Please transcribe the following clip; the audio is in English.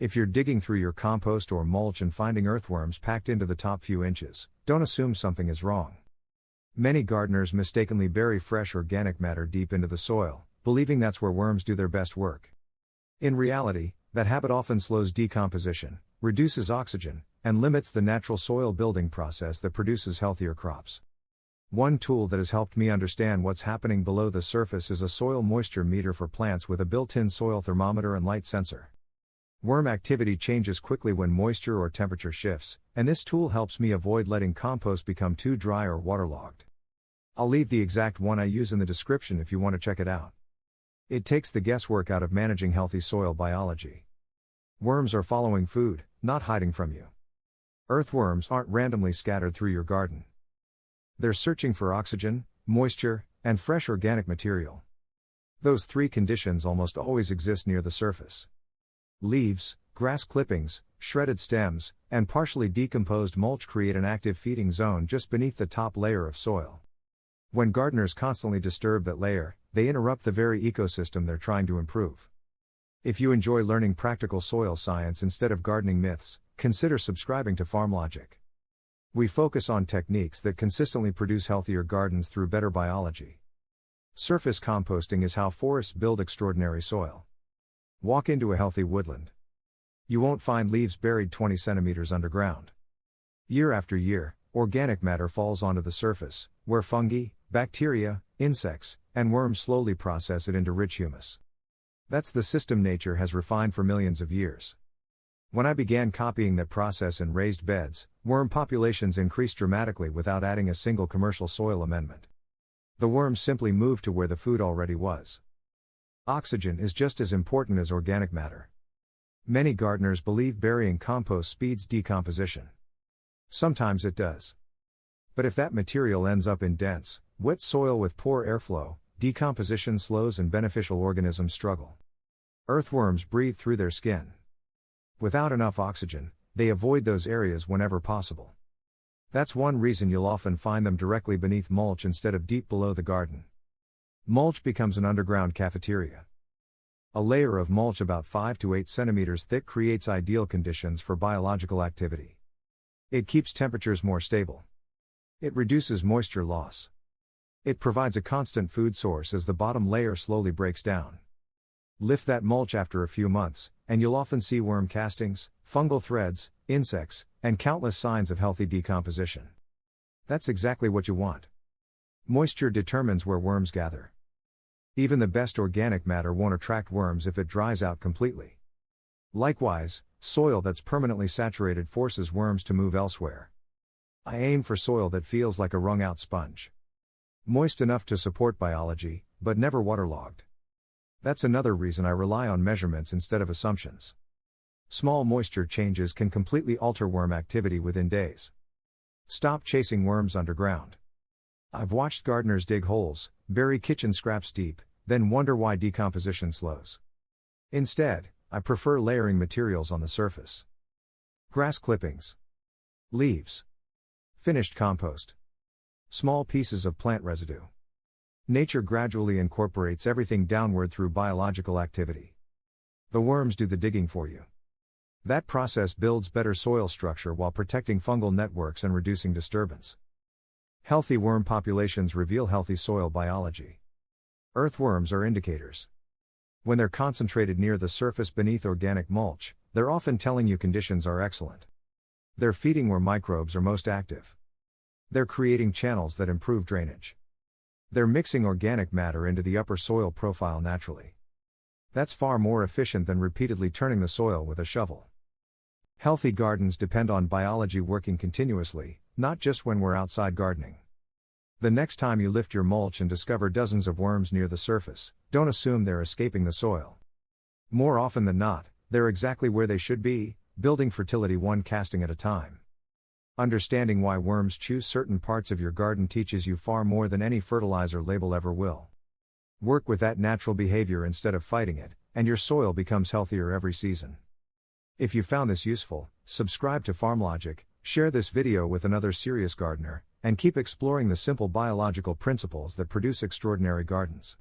If you're digging through your compost or mulch and finding earthworms packed into the top few inches, don't assume something is wrong. Many gardeners mistakenly bury fresh organic matter deep into the soil, believing that's where worms do their best work. In reality, that habit often slows decomposition, reduces oxygen, and limits the natural soil building process that produces healthier crops. One tool that has helped me understand what's happening below the surface is a soil moisture meter for plants with a built-in soil thermometer and light sensor. Worm activity changes quickly when moisture or temperature shifts, and this tool helps me avoid letting compost become too dry or waterlogged. I'll leave the exact one I use in the description if you want to check it out. It takes the guesswork out of managing healthy soil biology. Worms are following food, not hiding from you. Earthworms aren't randomly scattered through your garden. They're searching for oxygen, moisture, and fresh organic material. Those three conditions almost always exist near the surface. Leaves, grass clippings, shredded stems, and partially decomposed mulch create an active feeding zone just beneath the top layer of soil. When gardeners constantly disturb that layer, they interrupt the very ecosystem they're trying to improve. If you enjoy learning practical soil science instead of gardening myths, consider subscribing to FarmLogic. We focus on techniques that consistently produce healthier gardens through better biology. Surface composting is how forests build extraordinary soil. Walk into a healthy woodland. You won't find leaves buried 20 centimeters underground. Year after year, organic matter falls onto the surface, where fungi, bacteria, insects, and worms slowly process it into rich humus. That's the system nature has refined for millions of years. When I began copying that process in raised beds, worm populations increased dramatically without adding a single commercial soil amendment. The worms simply moved to where the food already was. Oxygen is just as important as organic matter. Many gardeners believe burying compost speeds decomposition. Sometimes it does. But if that material ends up in dense, wet soil with poor airflow, decomposition slows and beneficial organisms struggle. Earthworms breathe through their skin. Without enough oxygen, they avoid those areas whenever possible. That's one reason you'll often find them directly beneath mulch instead of deep below the garden. Mulch becomes an underground cafeteria. A layer of mulch about 5 to 8 centimeters thick creates ideal conditions for biological activity. It keeps temperatures more stable. It reduces moisture loss. It provides a constant food source as the bottom layer slowly breaks down. Lift that mulch after a few months, and you'll often see worm castings, fungal threads, insects, and countless signs of healthy decomposition. That's exactly what you want. Moisture determines where worms gather. Even the best organic matter won't attract worms if it dries out completely. Likewise, soil that's permanently saturated forces worms to move elsewhere. I aim for soil that feels like a wrung-out sponge. Moist enough to support biology, but never waterlogged. That's another reason I rely on measurements instead of assumptions. Small moisture changes can completely alter worm activity within days. Stop chasing worms underground. I've watched gardeners dig holes, bury kitchen scraps deep, then wonder why decomposition slows. Instead, I prefer layering materials on the surface. Grass clippings, leaves, finished compost, small pieces of plant residue. Nature gradually incorporates everything downward through biological activity. The worms do the digging for you. That process builds better soil structure while protecting fungal networks and reducing disturbance. Healthy worm populations reveal healthy soil biology. Earthworms are indicators. When they're concentrated near the surface beneath organic mulch, they're often telling you conditions are excellent. They're feeding where microbes are most active. They're creating channels that improve drainage. They're mixing organic matter into the upper soil profile naturally. That's far more efficient than repeatedly turning the soil with a shovel. Healthy gardens depend on biology working continuously, not just when we're outside gardening. The next time you lift your mulch and discover dozens of worms near the surface, don't assume they're escaping the soil. More often than not, they're exactly where they should be, building fertility one casting at a time. Understanding why worms choose certain parts of your garden teaches you far more than any fertilizer label ever will. Work with that natural behavior instead of fighting it, and your soil becomes healthier every season. If you found this useful, subscribe to FarmLogic, share this video with another serious gardener, and keep exploring the simple biological principles that produce extraordinary gardens.